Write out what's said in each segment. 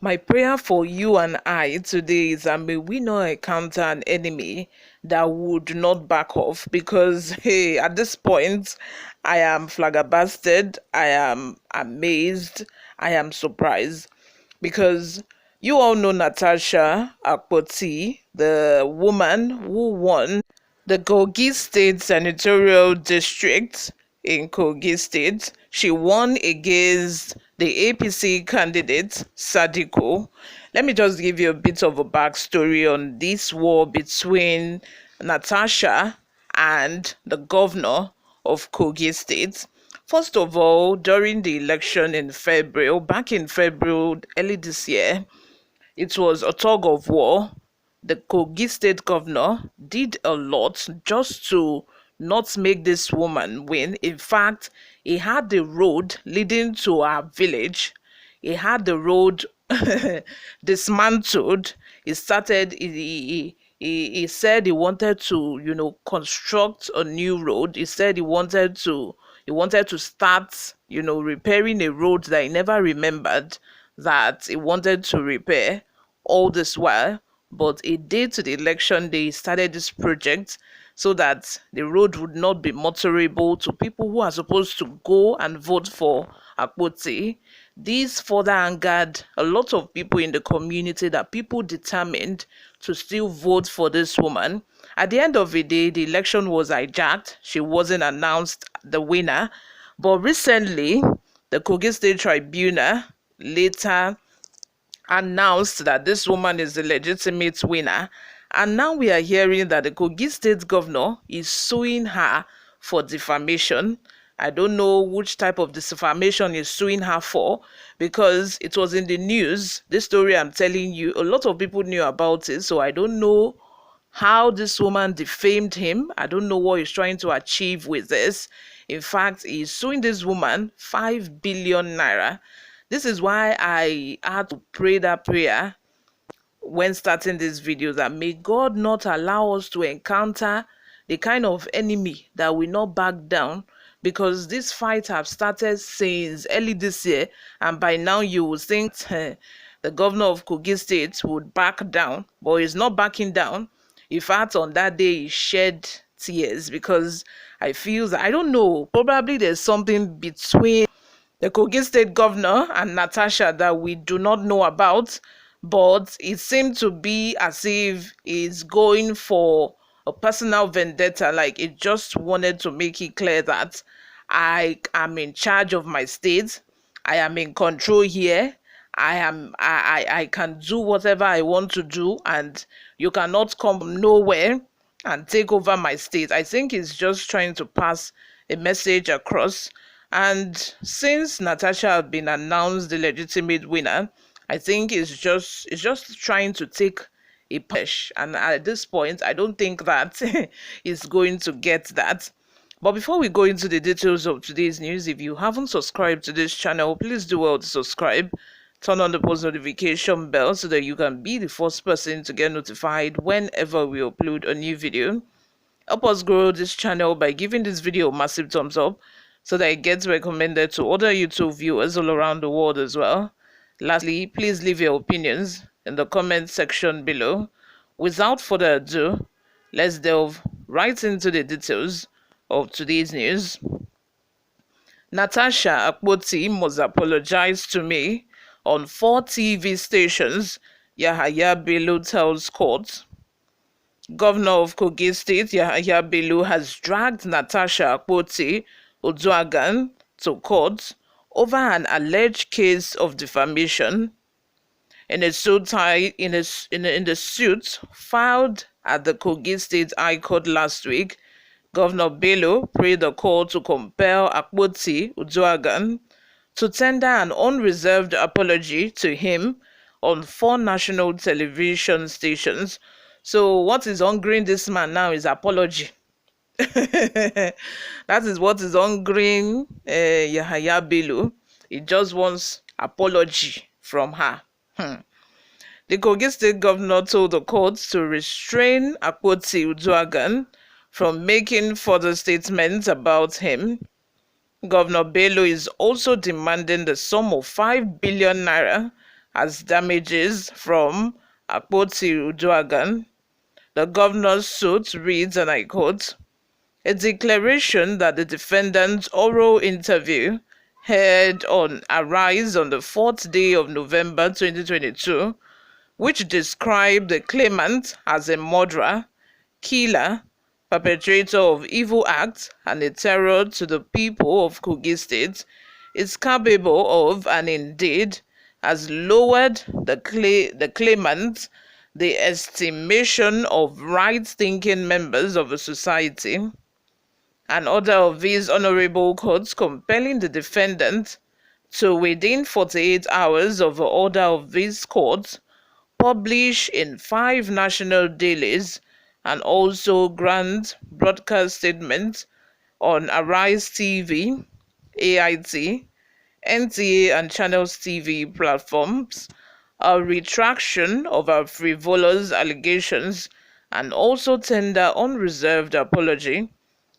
My prayer for you and I today is that may we not encounter an enemy that would not back off, because, hey, at this point, I am flabbergasted, I am amazed, I am surprised, because you all know Natasha Akpoti, the woman who won the Kogi State Senatorial District in Kogi State. She won against the APC candidate, Sadiko. Let me just give you a bit of a backstory on this war between Natasha and the governor of Kogi State. First of all, during the election in February, back in February, early this year, it was a tug of war. The Kogi state governor did a lot just to not make this woman win. In fact, he had the road leading to our village. He had the road dismantled. He started, he said he wanted to, construct a new road. He said he wanted to start, repairing a road that he never remembered that he wanted to repair all this while. But a day to the election day, he started this project so that the road would not be motorable to people who are supposed to go and vote for Akpoti. This further angered a lot of people in the community, that people determined to still vote for this woman. At the end of the day, the election was hijacked. She wasn't announced the winner. But recently, the Kogi State Tribunal later announced that this woman is the legitimate winner. And now we are hearing that the Kogi State governor is suing her for defamation. I don't know which type of defamation he's suing her for, because it was in the news. This story I'm telling you, a lot of people knew about it. So I don't know how this woman defamed him. I don't know what he's trying to achieve with this. In fact, he's suing this woman 5 billion naira. This is why I had to pray that prayer when starting this video, that may God not allow us to encounter the kind of enemy that will not back down, because this fight have started since early this year, and by now you would think the governor of Kogi State would back down, but he's not backing down. In fact, on that day he shed tears, because I feel that, I don't know, probably there's something between the Kogi State governor and Natasha that we do not know about, but it seemed to be as if he's going for a personal vendetta. Like, it just wanted to make it clear that I am in charge of my state. I am in control here. I can do whatever I want to do, and you cannot come nowhere and take over my state. I think he's just trying to pass a message across. And since Natasha had been announced the legitimate winner, I think it's just trying to take a push. And at this point, I don't think that he's going to get that. But before we go into the details of today's news, if you haven't subscribed to this channel, please do well to subscribe. Turn on the post notification bell so that you can be the first person to get notified whenever we upload a new video. Help us grow this channel by giving this video a massive thumbs up so that it gets recommended to other YouTube viewers all around the world as well. Lastly, please leave your opinions in the comment section below. Without further ado, let's delve right into the details of today's news. Natasha Akpoti must apologize to me on 4 TV stations, Yahaya Bello tells court. Governor of Kogi State, Yahaya Bello, has dragged Natasha Akpoti Oduagan to court over an alleged case of defamation. In a suit in the suit filed at the Kogi State High Court last week, Governor Bello prayed the court to compel Akpoti Uduaghan to tender an unreserved apology to him on 4 national television stations. So what is hungering this man now is apology. That is what is hungering Yahaya Bello. He just wants apology from her. The Kogi State governor told the court to restrain Akpoti Uduaghan from making further statements about him. Governor Bello is also demanding the sum of 5 billion naira as damages from Akpoti Uduaghan. The governor's suit reads, and I quote, a declaration that the defendant's oral interview held on Arise on the 4th day of November 2022, which described the claimant as a murderer, killer, perpetrator of evil acts, and a terror to the people of Kogi State, is capable of, and indeed has lowered the claimant the estimation of right-thinking members of a society. An order of these honorable courts compelling the defendant to, within 48 hours of the order of these courts, publish in 5 national dailies and also grant broadcast statements on Arise TV, AIT, NTA and Channels TV platforms, a retraction of our frivolous allegations, and also tender unreserved apology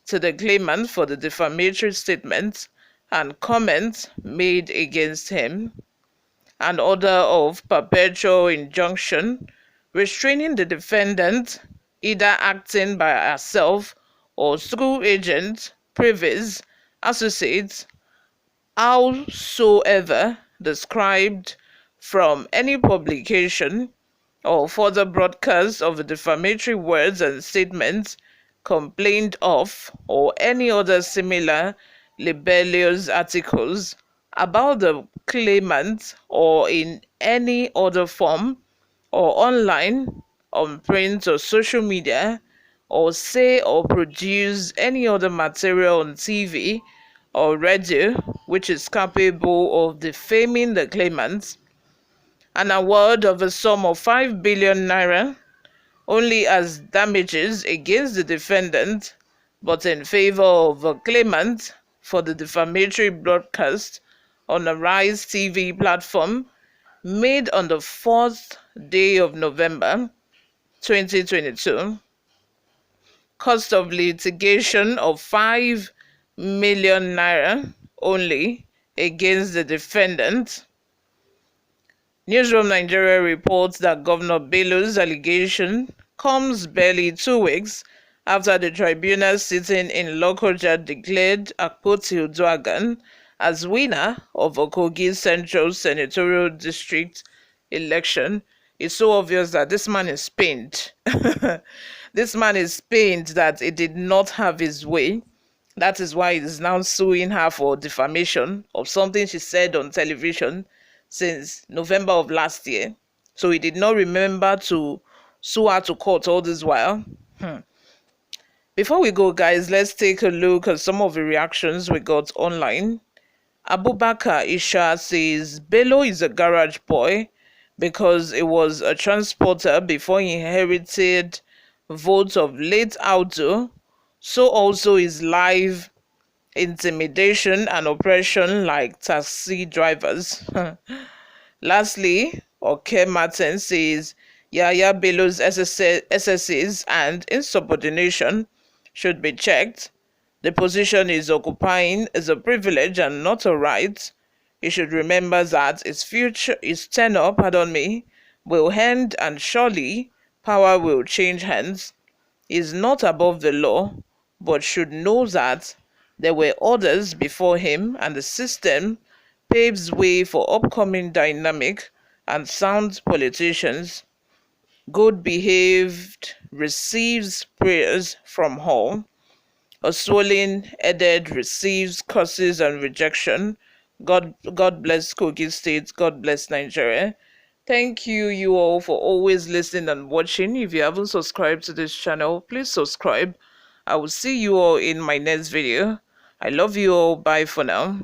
to the claimant for the defamatory statements and comments made against him. An order of perpetual injunction restraining the defendant, either acting by herself or through agents, privies, associates, howsoever described, from any publication or further broadcast of the defamatory words and statements complained of, or any other similar libellous articles about the claimant, or in any other form, or online, on print or social media, or say or produce any other material on TV or radio which is capable of defaming the claimant. An award of a sum of 5 billion naira only as damages against the defendant, but in favor of the claimant for the defamatory broadcast on a Rise TV platform made on the 4th day of November 2022. Cost of litigation of 5 million naira only against the defendant. NEWSROOM Nigeria reports that Governor Bello's allegation comes barely 2 weeks after the tribunal sitting in Lokoja declared Akpoti Uduaghan as winner of Kogi Central Senatorial District election. It's so obvious that this man is pained. This man is pained that he did not have his way. That is why he is now suing her for defamation of something she said on television since November of last year. So he did not remember to sue her to court all this while. Before we go, guys, let's take a look at some of the reactions we got online. Abubakar Isha says Bello is a garage boy because he was a transporter before he inherited votes of late Auto. So also is live intimidation and oppression like taxi drivers. Lastly, Oke Martin says Yahaya Bello's SSs and insubordination should be checked. The position he's occupying is a privilege and not a right. He should remember that his tenure, will end, and surely power will change hands. He is not above the law, but should know that there were others before him, and the system paves way for upcoming dynamic and sound politicians. Good behaved receives prayers from all. A swollen-headed receives curses and rejection. God bless Kogi State. God bless Nigeria. Thank you all for always listening and watching. If you haven't subscribed to this channel, please subscribe. I will see you all in my next video. I love you all. Bye for now.